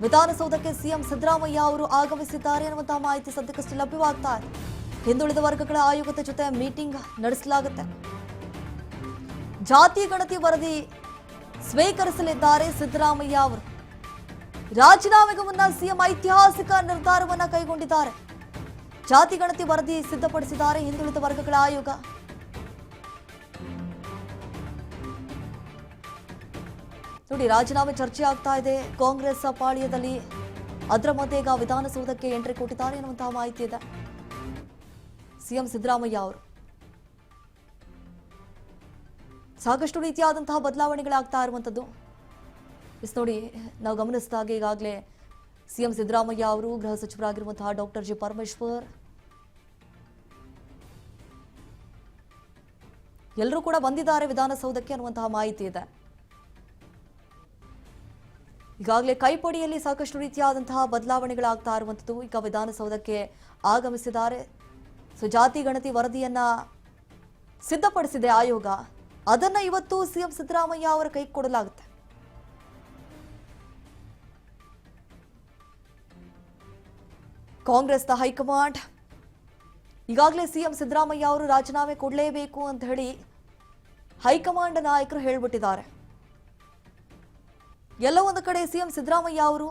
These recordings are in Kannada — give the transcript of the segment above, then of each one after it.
ವಿಧಾನಸೌಧಕ್ಕೆ ಸಿಎಂ ಸಿದ್ದರಾಮಯ್ಯ ಅವರು ಆಗಮಿಸಿದ್ದಾರೆ ಅನ್ನುವಂತಹ ಮಾಹಿತಿ ಸದ್ಯಕ್ಕಷ್ಟೇ ಲಭ್ಯವಾಗ್ತಾ ಇದೆ. ಹಿಂದುಳಿದ ವರ್ಗಗಳ ಆಯೋಗದ ಜೊತೆ ಮೀಟಿಂಗ್ ನಡೆಸಲಾಗುತ್ತೆ. ಜಾತಿ ಗಣತಿ ವರದಿ ಸ್ವೀಕರಿಸಲಿದ್ದಾರೆ ಸಿದ್ದರಾಮಯ್ಯ ಅವರು. ರಾಜೀನಾಮೆಗೂ ಮುನ್ನ ಸಿಎಂ ಐತಿಹಾಸಿಕ ನಿರ್ಧಾರವನ್ನ ಕೈಗೊಂಡಿದ್ದಾರೆ. ಜಾತಿ ಗಣತಿ ವರದಿ ಸಿದ್ಧಪಡಿಸಿದ್ದಾರೆ ಹಿಂದುಳಿದ ವರ್ಗಗಳ ಆಯೋಗ. ನೋಡಿ, ರಾಜೀನಾಮೆ ಚರ್ಚೆ ಆಗ್ತಾ ಇದೆ ಕಾಂಗ್ರೆಸ್ ಪಾಳ್ಯದಲ್ಲಿ. ಅದರ ಮಧ್ಯೆ ಈಗ ವಿಧಾನಸೌಧಕ್ಕೆ ಎಂಟ್ರಿ ಕೊಟ್ಟಿದ್ದಾರೆ ಎನ್ನುವಂತಹ ಮಾಹಿತಿ ಇದೆ. ಸಿಎಂ ಸಿದ್ದರಾಮಯ್ಯ ಅವರು ಸಾಕಷ್ಟು ರೀತಿಯಾದಂತಹ ಬದಲಾವಣೆಗಳಾಗ್ತಾ ಇರುವಂಥದ್ದು. ನೋಡಿ, ನಾವು ಗಮನಿಸಿದಾಗ ಈಗಾಗಲೇ ಸಿಎಂ ಸಿದ್ದರಾಮಯ್ಯ ಅವರು ಗೃಹ ಸಚಿವರಾಗಿರುವಂತಹ ಡಾಕ್ಟರ್ ಜಿ ಪರಮೇಶ್ವರ್ ಎಲ್ಲರೂ ಕೂಡ ಬಂದಿದ್ದಾರೆ ವಿಧಾನಸೌಧಕ್ಕೆ ಅನ್ನುವಂತಹ ಮಾಹಿತಿ ಇದೆ. ಈಗಾಗಲೇ ಕೈಪಡಿಯಲ್ಲಿ ಸಾಕಷ್ಟು ರೀತಿಯಾದಂತಹ ಬದಲಾವಣೆಗಳಾಗ್ತಾ ಇರುವಂಥದ್ದು. ಈಗ ವಿಧಾನಸೌಧಕ್ಕೆ ಆಗಮಿಸಿದ್ದಾರೆ. ಜಾತಿ ಗಣತಿ ವರದಿಯನ್ನ ಸಿದ್ಧಪಡಿಸಿದೆ ಆಯೋಗ. ಅದನ್ನ ಇವತ್ತು ಸಿಎಂ ಸಿದ್ದರಾಮಯ್ಯ ಅವರ ಕೈ ಕೊಡಲಾಗುತ್ತೆ. ಕಾಂಗ್ರೆಸ್ನ ಹೈಕಮಾಂಡ್ ಈಗಾಗಲೇ ಸಿಎಂ ಸಿದ್ದರಾಮಯ್ಯ ಅವರು ರಾಜೀನಾಮೆ ಕೊಡಲೇಬೇಕು ಅಂತ ಹೇಳಿ ಹೈಕಮಾಂಡ್ ನಾಯಕರು ಹೇಳಿಬಿಟ್ಟಿದ್ದಾರೆ. ಎಲ್ಲೋ ಒಂದು ಕಡೆ ಸಿಎಂ ಸಿದ್ದರಾಮಯ್ಯ ಅವರು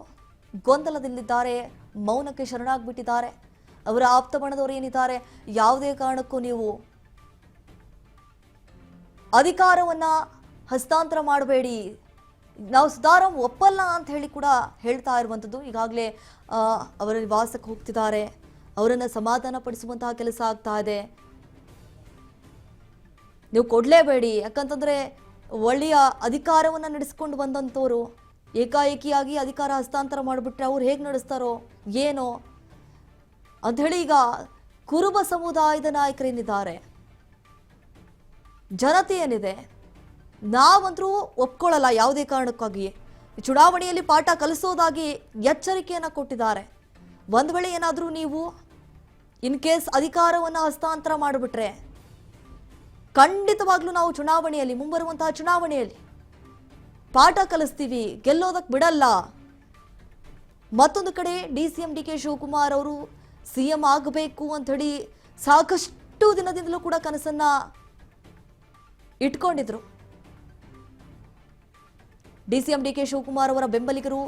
ಗೊಂದಲದಲ್ಲಿದ್ದಾರೆ, ಮೌನಕ್ಕೆ ಶರಣಾಗ್ಬಿಟ್ಟಿದ್ದಾರೆ. ಅವರ ಆಪ್ತ ಬಣದವರು ಏನಿದ್ದಾರೆ, ಯಾವುದೇ ಕಾರಣಕ್ಕೂ ನೀವು ಅಧಿಕಾರವನ್ನ ಹಸ್ತಾಂತರ ಮಾಡಬೇಡಿ, ನಾವು ಸುಧಾರಂ ಒಪ್ಪಲ್ಲ ಅಂತ ಹೇಳಿ ಕೂಡ ಹೇಳ್ತಾ ಇರುವಂಥದ್ದು. ಈಗಾಗಲೇ ಅವರ ನಿವಾಸಕ್ಕೆ ಹೋಗ್ತಿದ್ದಾರೆ, ಅವರನ್ನು ಸಮಾಧಾನ ಪಡಿಸುವಂತಹ ಕೆಲಸ ಆಗ್ತಾ ಇದೆ. ನೀವು ಕೊಡಲೇಬೇಡಿ, ಯಾಕಂತಂದ್ರೆ ಒಳ್ಳೆಯ ಅಧಿಕಾರವನ್ನು ನಡೆಸಿಕೊಂಡು ಬಂದಂಥವ್ರು ಏಕಾಏಕಿಯಾಗಿ ಅಧಿಕಾರ ಹಸ್ತಾಂತರ ಮಾಡಿಬಿಟ್ರೆ ಅವ್ರು ಹೇಗೆ ನಡೆಸ್ತಾರೋ ಏನೋ ಅಂಥೇಳಿ ಈಗ ಕುರುಬ ಸಮುದಾಯದ ನಾಯಕರೇನಿದ್ದಾರೆ, ಜನತೆ ಏನಿದೆ, ನಾವಂತರೂ ಒಪ್ಕೊಳ್ಳಲ್ಲ ಯಾವುದೇ ಕಾರಣಕ್ಕಾಗಿ. ಚುನಾವಣೆಯಲ್ಲಿ ಪಾಠ ಕಲಿಸೋದಾಗಿ ಎಚ್ಚರಿಕೆಯನ್ನು ಕೊಟ್ಟಿದ್ದಾರೆ. ಒಂದು ವೇಳೆ ಏನಾದರೂ ನೀವು ಇನ್ ಕೇಸ್ ಅಧಿಕಾರವನ್ನು ಹಸ್ತಾಂತರ ಮಾಡಿಬಿಟ್ರೆ ಖಂಡಿತವಾಗ್ಲೂ ನಾವು ಚುನಾವಣೆಯಲ್ಲಿ, ಮುಂಬರುವಂತಹ ಚುನಾವಣೆಯಲ್ಲಿ ಪಾಠ ಕಲಿಸ್ತೀವಿ, ಗೆಲ್ಲೋದಕ್ಕೆ ಬಿಡಲ್ಲ. ಮತ್ತೊಂದು ಕಡೆ ಡಿಸಿಎಂ ಡಿಕೆ ಶಿವಕುಮಾರ್ ಅವರು ಸಿಎಂ ಆಗಬೇಕು ಅಂತ ಹೇಳಿ ಸಾಕಷ್ಟು ದಿನದಿಂದಲೂ ಕೂಡ ಕನಸನ್ನ ಇಟ್ಕೊಂಡಿದ್ರು. ಡಿಸಿಎಂ ಡಿಕೆ ಶಿವಕುಮಾರ್ ಅವರ ಬೆಂಬಲಿಗರು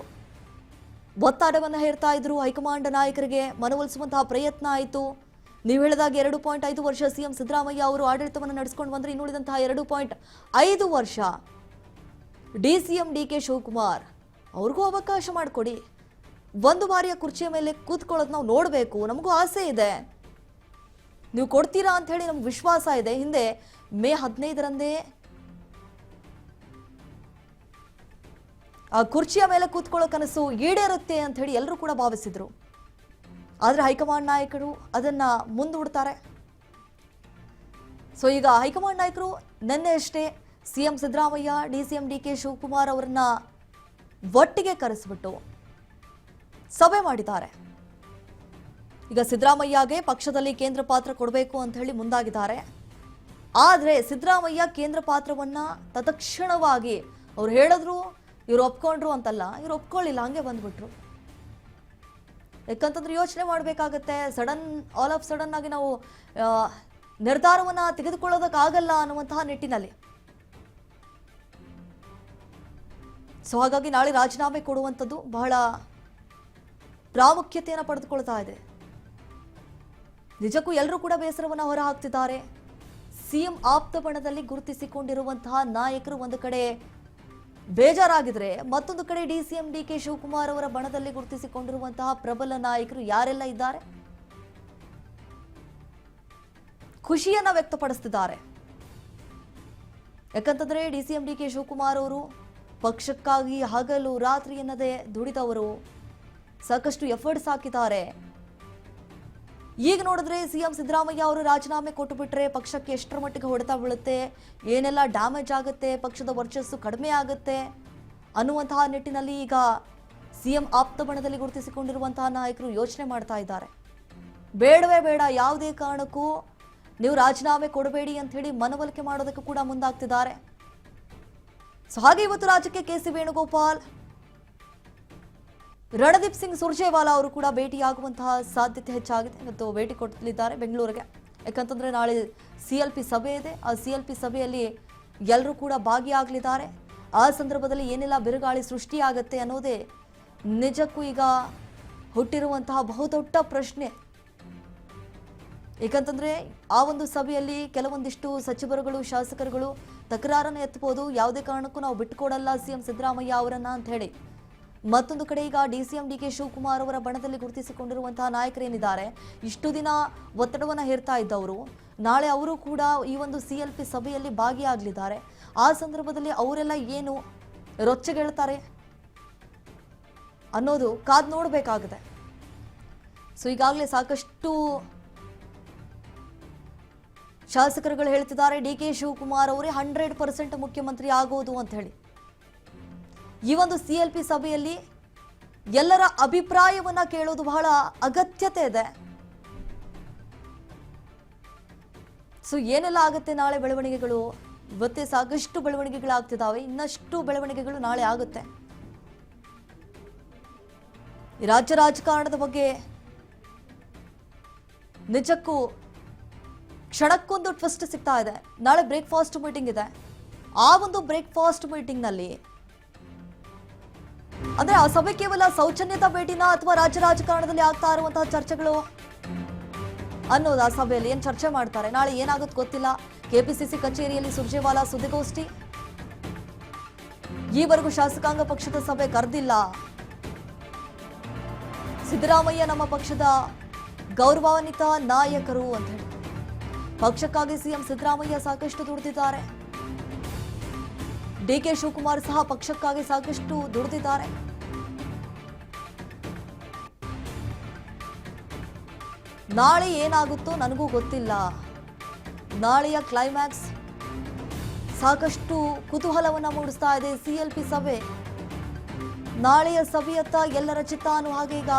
ಒತ್ತಡವನ್ನು ಹೇರ್ತಾ ಇದ್ರು. ಹೈಕಮಾಂಡ್ ನಾಯಕರಿಗೆ ಮನವೊಲಿಸುವಂತಹ ಪ್ರಯತ್ನ ಆಯಿತು. ನೀವು ಹೇಳಿದಾಗ 2.5 ವರ್ಷ ಸಿಎಂ ಸಿದ್ದರಾಮಯ್ಯ ಅವರು ಆಡಳಿತವನ್ನು ನಡೆಸಿಕೊಂಡು ಬಂದ್ರೆ, ಇನ್ನುಳಿದಂತಹ 2.5 ವರ್ಷ ಡಿಸಿಎಂ ಡಿಕೆ ಶಿವಕುಮಾರ್ ಅವ್ರಿಗೂ ಅವಕಾಶ ಮಾಡಿಕೊಡಿ. ಒಂದು ಬಾರಿಯ ಕುರ್ಚಿಯ ಮೇಲೆ ಕೂತ್ಕೊಳ್ಳೋದು ನಾವು ನೋಡಬೇಕು, ನಮಗೂ ಆಸೆ ಇದೆ, ನೀವು ಕೊಡ್ತೀರಾ ಅಂತ ಹೇಳಿ ನಮ್ಗೆ ವಿಶ್ವಾಸ ಇದೆ. ಹಿಂದೆ ಮೇ 15ರಂದೇ ಆ ಕುರ್ಚಿಯ ಮೇಲೆ ಕೂತ್ಕೊಳ್ಳೋ ಕನಸು ಈಡೇರುತ್ತೆ ಅಂತ ಹೇಳಿ ಎಲ್ಲರೂ ಕೂಡ ಭಾವಿಸಿದ್ರು. ಆದರೆ ಹೈಕಮಾಂಡ್ ನಾಯಕರು ಅದನ್ನ ಮುಂದೂಡ್ತಾರೆ. ಸೊ ಈಗ ಹೈಕಮಾಂಡ್ ನಾಯಕರು ನಿನ್ನೆ ಅಷ್ಟೇ CM Siddaramaiah DCM DK Shivakumar ಅವರನ್ನ ಒಟ್ಟಿಗೆ ಕರೆಸಿಬಿಟ್ಟು ಸಭೆ ಮಾಡಿದ್ದಾರೆ. ಈಗ ಸಿದ್ದರಾಮಯ್ಯಗೆ ಪಕ್ಷದಲ್ಲಿ ಕೇಂದ್ರ ಪಾತ್ರ ಕೊಡಬೇಕು ಅಂತ ಹೇಳಿ ಮುಂದಾಗಿದ್ದಾರೆ. ಆದರೆ ಸಿದ್ದರಾಮಯ್ಯ ಕೇಂದ್ರ ಪಾತ್ರವನ್ನ ತತ್ಕ್ಷಣವಾಗಿ ಅವ್ರು ಹೇಳಿದ್ರು, ಇವ್ರು ಒಪ್ಕೊಂಡ್ರು ಅಂತಲ್ಲ, ಇವ್ರು ಒಪ್ಕೊಳ್ಳಿಲ್ಲ, ಹಂಗೆ ಬಂದ್ಬಿಟ್ರು. ಯಾಕಂತಂದ್ರೆ ಯೋಚನೆ ಮಾಡಬೇಕಾಗತ್ತೆ. ಆಲ್ ಆಫ್ ಸಡನ್ ಆಗಿ ನಾವು ನಿರ್ಧಾರವನ್ನ ತೆಗೆದುಕೊಳ್ಳೋದಕ್ಕಾಗಲ್ಲ ಅನ್ನುವಂತಹ ನಿಟ್ಟಿನಲ್ಲಿ. ಸೊ ಹಾಗಾಗಿ ನಾಳೆ ರಾಜೀನಾಮೆ ಕೊಡುವಂಥದ್ದು ಬಹಳ ಪ್ರಾಮುಖ್ಯತೆಯನ್ನು ಪಡೆದುಕೊಳ್ತಾ ಇದೆ. ನಿಜಕ್ಕೂ ಎಲ್ಲರೂ ಕೂಡ ಬೇಸರವನ್ನು ಹೊರ ಹಾಕ್ತಿದ್ದಾರೆ. ಸಿಎಂ ಆಪ್ತ ಬಣದಲ್ಲಿ ಗುರುತಿಸಿಕೊಂಡಿರುವಂತಹ ನಾಯಕರು ಒಂದು ಕಡೆ ಬೇಜಾರಾಗಿದ್ರೆ, ಮತ್ತೊಂದು ಕಡೆ ಡಿಸಿಎಂ ಡಿಕೆ ಶಿವಕುಮಾರ್ ಅವರ ಬಣದಲ್ಲಿ ಗುರುತಿಸಿಕೊಂಡಿರುವಂತಹ ಪ್ರಬಲ ನಾಯಕರು ಯಾರೆಲ್ಲ ಇದ್ದಾರೆ ಖುಷಿಯನ್ನ ವ್ಯಕ್ತಪಡಿಸುತ್ತಿದ್ದಾರೆ. ಯಾಕಂತಂದ್ರೆ ಡಿಸಿಎಂ ಡಿಕೆ ಶಿವಕುಮಾರ್ ಅವರು ಪಕ್ಷಕ್ಕಾಗಿ ಹಗಲು ರಾತ್ರಿ ಎನ್ನದೆ ದುಡಿದವರು, ಸಾಕಷ್ಟು ಎಫರ್ಟ್ಸ್ ಹಾಕಿದ್ದಾರೆ. ಈಗ ನೋಡಿದ್ರೆ ಸಿಎಂ ಸಿದ್ದರಾಮಯ್ಯ ಅವರು ರಾಜೀನಾಮೆ ಕೊಟ್ಟು ಬಿಟ್ರೆ ಪಕ್ಷಕ್ಕೆ ಎಷ್ಟರ ಮಟ್ಟಿಗೆ ಹೊಡೆತ ಬೀಳುತ್ತೆ, ಏನೆಲ್ಲ ಡ್ಯಾಮೇಜ್ ಆಗುತ್ತೆ, ಪಕ್ಷದ ವರ್ಚಸ್ಸು ಕಡಿಮೆ ಆಗುತ್ತೆ ಅನ್ನುವಂತಹ ನಿಟ್ಟಿನಲ್ಲಿ ಈಗ ಸಿಎಂ ಆಪ್ತ ಬಣದಲ್ಲಿ ಗುರುತಿಸಿಕೊಂಡಿರುವಂತಹ ನಾಯಕರು ಯೋಚನೆ ಮಾಡ್ತಾ ಇದ್ದಾರೆ. ಬೇಡವೇ ಬೇಡ, ಯಾವುದೇ ಕಾರಣಕ್ಕೂ ನೀವು ರಾಜೀನಾಮೆ ಕೊಡಬೇಡಿ ಅಂತ ಹೇಳಿ ಮನವೊಲಿಕೆ ಮಾಡೋದಕ್ಕೆ ಕೂಡ ಮುಂದಾಗ್ತಿದ್ದಾರೆ. ಸೊ ಹಾಗೆ ಇವತ್ತು ರಾಜ್ಯಕ್ಕೆ ಕೆಸಿ ವೇಣುಗೋಪಾಲ್ ರಣದೀಪ್ ಸಿಂಗ್ ಸುರ್ಜೇವಾಲಾ ಅವರು ಕೂಡ ಭೇಟಿಯಾಗುವಂತಹ ಸಾಧ್ಯತೆ ಹೆಚ್ಚಾಗಿದೆ. ಇವತ್ತು ಭೇಟಿ ಕೊಡಲಿದ್ದಾರೆ ಬೆಂಗಳೂರಿಗೆ. ಯಾಕಂತಂದ್ರೆ ನಾಳೆ CLP ಸಭೆ ಇದೆ. ಆ CLP ಸಭೆಯಲ್ಲಿ ಎಲ್ಲರೂ ಕೂಡ ಭಾಗಿಯಾಗಲಿದ್ದಾರೆ. ಆ ಸಂದರ್ಭದಲ್ಲಿ ಏನೆಲ್ಲ ಬಿರುಗಾಳಿ ಸೃಷ್ಟಿಯಾಗತ್ತೆ ಅನ್ನೋದೇ ನಿಜಕ್ಕೂ ಈಗ ಹುಟ್ಟಿರುವಂತಹ ಬಹುದೊಡ್ಡ ಪ್ರಶ್ನೆ. ಏಕಂತಂದ್ರೆ ಆ ಒಂದು ಸಭೆಯಲ್ಲಿ ಕೆಲವೊಂದಿಷ್ಟು ಸಚಿವರುಗಳು, ಶಾಸಕರುಗಳು ತಕರಾರನ್ನು ಎತ್ತಬಹುದು. ಯಾವುದೇ ಕಾರಣಕ್ಕೂ ನಾವು ಬಿಟ್ಟುಕೊಡಲ್ಲ CM ಸಿದ್ದರಾಮಯ್ಯ ಅವರನ್ನ ಅಂತ ಹೇಳಿ. ಮತ್ತೊಂದು ಕಡೆ ಈಗ DCM DK ಶಿವಕುಮಾರ್ ಅವರ ಬಣದಲ್ಲಿ ಗುರುತಿಸಿಕೊಂಡಿರುವಂತಹ ನಾಯಕರೇನಿದ್ದಾರೆ, ಇಷ್ಟು ದಿನ ಒತ್ತಡವನ್ನು ಹೇರ್ತಾ ಇದ್ದವರು ನಾಳೆ ಅವರು ಕೂಡ ಈ ಒಂದು CLP ಸಭೆಯಲ್ಲಿ ಭಾಗಿಯಾಗಲಿದ್ದಾರೆ. ಆ ಸಂದರ್ಭದಲ್ಲಿ ಅವರೆಲ್ಲ ಏನು ರೊಚ್ಚಗೆಳ್ತಾರೆ ಅನ್ನೋದು ಕಾದ್ ನೋಡಬೇಕಾಗಿದೆ. ಸೊ ಈಗಾಗಲೇ ಸಾಕಷ್ಟು ಶಾಸಕರುಗಳು ಹೇಳ್ತಿದ್ದಾರೆ DK ಶಿವಕುಮಾರ್ ಅವರೇ 100% ಮುಖ್ಯಮಂತ್ರಿ ಆಗೋದು ಅಂತ ಹೇಳಿ. ಈ ಒಂದು CLP ಸಭೆಯಲ್ಲಿ ಎಲ್ಲರ ಅಭಿಪ್ರಾಯವನ್ನ ಕೇಳೋದು ಬಹಳ ಅಗತ್ಯತೆ ಇದೆ. ಸೊ ಏನೆಲ್ಲ ಆಗುತ್ತೆ ನಾಳೆ ಬೆಳವಣಿಗೆಗಳು, ಇವತ್ತೇ ಸಾಕಷ್ಟು ಬೆಳವಣಿಗೆಗಳಾಗ್ತಿದ್ದಾವೆ, ಇನ್ನಷ್ಟು ಬೆಳವಣಿಗೆಗಳು ನಾಳೆ ಆಗುತ್ತೆ. ರಾಜ್ಯ ರಾಜಕಾರಣದ ಬಗ್ಗೆ ನಿಜಕ್ಕೂ ಕ್ಷಣಕ್ಕೊಂದು ಟ್ವಿಸ್ಟ್ ಸಿಗ್ತಾ ಇದೆ. ನಾಳೆ ಬ್ರೇಕ್ಫಾಸ್ಟ್ ಮೀಟಿಂಗ್ ಇದೆ. ಆ ಒಂದು ಬ್ರೇಕ್ಫಾಸ್ಟ್ ಮೀಟಿಂಗ್ ನಲ್ಲಿ ಅಂದ್ರೆ ಆ ಸಭೆ ಕೇವಲ ಸೌಜನ್ಯದ ಭೇಟಿನ ಅಥವಾ ರಾಜ್ಯ ರಾಜಕಾರಣದಲ್ಲಿ ಆಗ್ತಾ ಇರುವಂತಹ ಚರ್ಚೆಗಳು ಅನ್ನೋದು, ಆ ಸಭೆಯಲ್ಲಿ ಏನ್ ಚರ್ಚೆ ಮಾಡ್ತಾರೆ, ನಾಳೆ ಏನಾಗುತ್ತೆ ಗೊತ್ತಿಲ್ಲ. KPCC ಕಚೇರಿಯಲ್ಲಿ ಸುರ್ಜೇವಾಲಾ ಸುದ್ದಿಗೋಷ್ಠಿ. ಈವರೆಗೂ ಶಾಸಕಾಂಗ ಪಕ್ಷದ ಸಭೆ ಕರೆದಿಲ್ಲ. ಸಿದ್ದರಾಮಯ್ಯ ನಮ್ಮ ಪಕ್ಷದ ಗೌರವಾನ್ವಿತ ನಾಯಕರು ಅಂತ ಹೇಳಿ ಪಕ್ಷಕ್ಕಾಗಿ CM ಸಿದ್ದರಾಮಯ್ಯ ಸಾಕಷ್ಟು ದುಡಿದಿದ್ದಾರೆ. DK ಶಿವಕುಮಾರ್ ಸಹ ಪಕ್ಷಕ್ಕಾಗಿ ಸಾಕಷ್ಟು ದುಡಿದಿದ್ದಾರೆ. ನಾಳೆ ಏನಾಗುತ್ತೋ ನನಗೂ ಗೊತ್ತಿಲ್ಲ. ನಾಳೆಯ ಕ್ಲೈಮ್ಯಾಕ್ಸ್ ಸಾಕಷ್ಟು ಕುತೂಹಲವನ್ನ ಮೂಡಿಸ್ತಾ ಇದೆ. CLP ಸಭೆ, ನಾಳೆಯ ಸಭೆಯತ್ತ ಎಲ್ಲರ ಚಿತ್ತಾನು. ಹಾಗೆ ಈಗ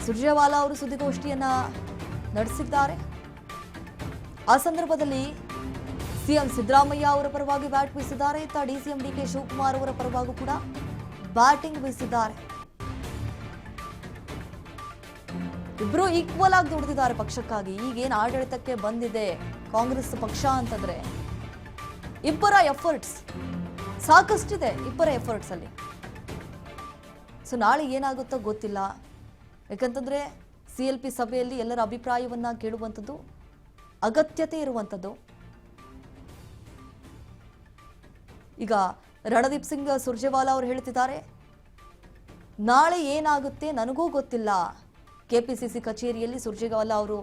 ಸುರ್ಜೇವಾಲಾ ಅವರು ಸುದ್ದಿಗೋಷ್ಠಿಯನ್ನ ನಡೆಸಿದ್ದಾರೆ. ಆ ಸಂದರ್ಭದಲ್ಲಿ CM ಸಿದ್ದರಾಮಯ್ಯ ಅವರ ಪರವಾಗಿ ಬ್ಯಾಟ್ ಬೀಸಿದ್ದಾರೆ. ಇತ್ತ DCM DK ಶಿವಕುಮಾರ್ ಅವರ ಪರವಾಗಿ ಕೂಡ ಬ್ಯಾಟಿಂಗ್ ಬೀಸಿದ್ದಾರೆ. ಇಬ್ರು ಈಕ್ವಲ್ ಆಗಿ ದುಡಿದಿದ್ದಾರೆ ಪಕ್ಷಕ್ಕಾಗಿ. ಈಗೇನು ಆಡಳಿತಕ್ಕೆ ಬಂದಿದೆ ಕಾಂಗ್ರೆಸ್ ಪಕ್ಷ ಅಂತಂದ್ರೆ ಇಬ್ಬರ ಎಫರ್ಟ್ಸ್ ಸಾಕಷ್ಟಿದೆ, ಇಬ್ಬರ ಎಫರ್ಟ್ಸ್ ಅಲ್ಲಿ. ಸೊ ನಾಳೆ ಏನಾಗುತ್ತೋ ಗೊತ್ತಿಲ್ಲ. ಯಾಕಂತಂದ್ರೆ CLP ಸಭೆಯಲ್ಲಿ ಎಲ್ಲರ ಅಭಿಪ್ರಾಯವನ್ನ ಕೇಳುವಂಥದ್ದು ಅಗತ್ಯತೆ ಇರುವಂಥದ್ದು. ಈಗ ರಣದೀಪ್ ಸಿಂಗ್ ಸುರ್ಜೇವಾಲಾ ಅವರು ಹೇಳ್ತಿದ್ದಾರೆ, ನಾಳೆ ಏನಾಗುತ್ತೆ ನನಗೂ ಗೊತ್ತಿಲ್ಲ. KPCC ಕಚೇರಿಯಲ್ಲಿ ಸುರ್ಜೇವಾಲಾ ಅವರು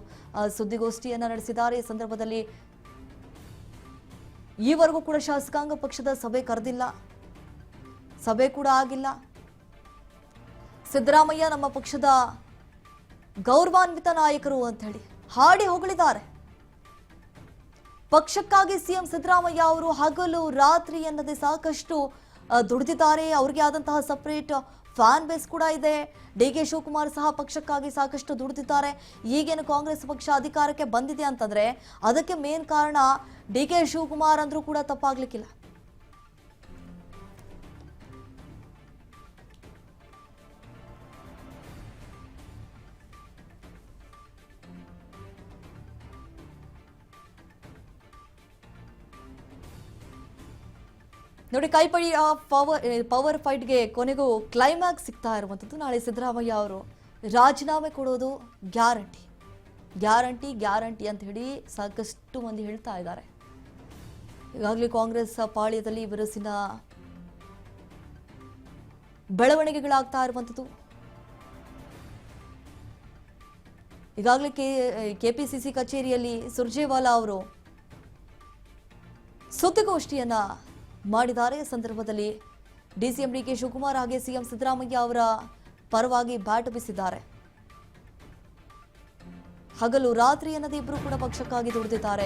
ಸುದ್ದಿಗೋಷ್ಠಿಯನ್ನ ನಡೆಸಿದ್ದಾರೆ. ಈ ಸಂದರ್ಭದಲ್ಲಿ ಈವರೆಗೂ ಕೂಡ ಶಾಸಕಾಂಗ ಪಕ್ಷದ ಸಭೆ ಕರೆದಿಲ್ಲ, ಸಭೆ ಕೂಡ ಆಗಿಲ್ಲ. ಸಿದ್ದರಾಮಯ್ಯ ನಮ್ಮ ಪಕ್ಷದ ಗೌರವಾನ್ವಿತ ನಾಯಕರು ಅಂತ ಹೇಳಿ ಹಾಡಿ ಹೊಗಳಿದ್ದಾರೆ. ಪಕ್ಷಕ್ಕಾಗಿ CM ಸಿದ್ದರಾಮಯ್ಯ ಅವರು ಹಗಲು ರಾತ್ರಿ ಎನ್ನದೆ ಸಾಕಷ್ಟು ದುಡಿದಿದ್ದಾರೆ. ಅವ್ರಿಗೆ ಆದಂತಹ ಸಪರೇಟ್ ಫ್ಯಾನ್ ಬೇಸ್ ಕೂಡ ಇದೆ. DK ಶಿವಕುಮಾರ್ ಸಹ ಪಕ್ಷಕ್ಕಾಗಿ ಸಾಕಷ್ಟು ದುಡಿದಿದ್ದಾರೆ. ಈಗೇನು ಕಾಂಗ್ರೆಸ್ ಪಕ್ಷ ಅಧಿಕಾರಕ್ಕೆ ಬಂದಿದೆ ಅಂತಂದ್ರೆ ಅದಕ್ಕೆ ಮೇನ್ ಕಾರಣ DK ಶಿವಕುಮಾರ್ ಅಂದ್ರೂ ಕೂಡ ತಪ್ಪಾಗ್ಲಿಕ್ಕಿಲ್ಲ. ನೋಡಿ, ಕೈಪಡಿ ಪವರ್ ಫೈಟ್ಗೆ ಕೊನೆಗೂ ಕ್ಲೈಮ್ಯಾಕ್ಸ್ ಸಿಗ್ತಾ ಇರುವಂಥದ್ದು. ನಾಳೆ ಸಿದ್ದರಾಮಯ್ಯ ಅವರು ರಾಜೀನಾಮೆ ಕೊಡೋದು ಗ್ಯಾರಂಟಿ, ಗ್ಯಾರಂಟಿ ಗ್ಯಾರಂಟಿ ಅಂತ ಹೇಳಿ ಸಾಕಷ್ಟು ಮಂದಿ ಹೇಳ್ತಾ ಇದ್ದಾರೆ. ಈಗಾಗಲೇ ಕಾಂಗ್ರೆಸ್ ಪಾಳ್ಯದಲ್ಲಿ ಬಿರುಸಿನ ಬೆಳವಣಿಗೆಗಳಾಗ್ತಾ ಇರುವಂಥದ್ದು. ಈಗಾಗಲೇ KPCC ಕಚೇರಿಯಲ್ಲಿ ಸುರ್ಜೇವಾಲಾ ಅವರು ಸುದ್ದಿಗೋಷ್ಠಿಯನ್ನ ಮಾಡಿದ್ದಾರೆ. ಸಂದರ್ಭದಲ್ಲಿ DCM DK ಶಿವಕುಮಾರ್ ಹಾಗೆ CM ಸಿದ್ದರಾಮಯ್ಯ ಅವರ ಪರವಾಗಿ ಬ್ಯಾಟ್ ಬೀಸಿದ್ದಾರೆ. ಹಗಲು ರಾತ್ರಿ ಎನ್ನದೇ ಇಬ್ಬರು ಕೂಡ ಪಕ್ಷಕ್ಕಾಗಿ ದುಡಿದಿದ್ದಾರೆ.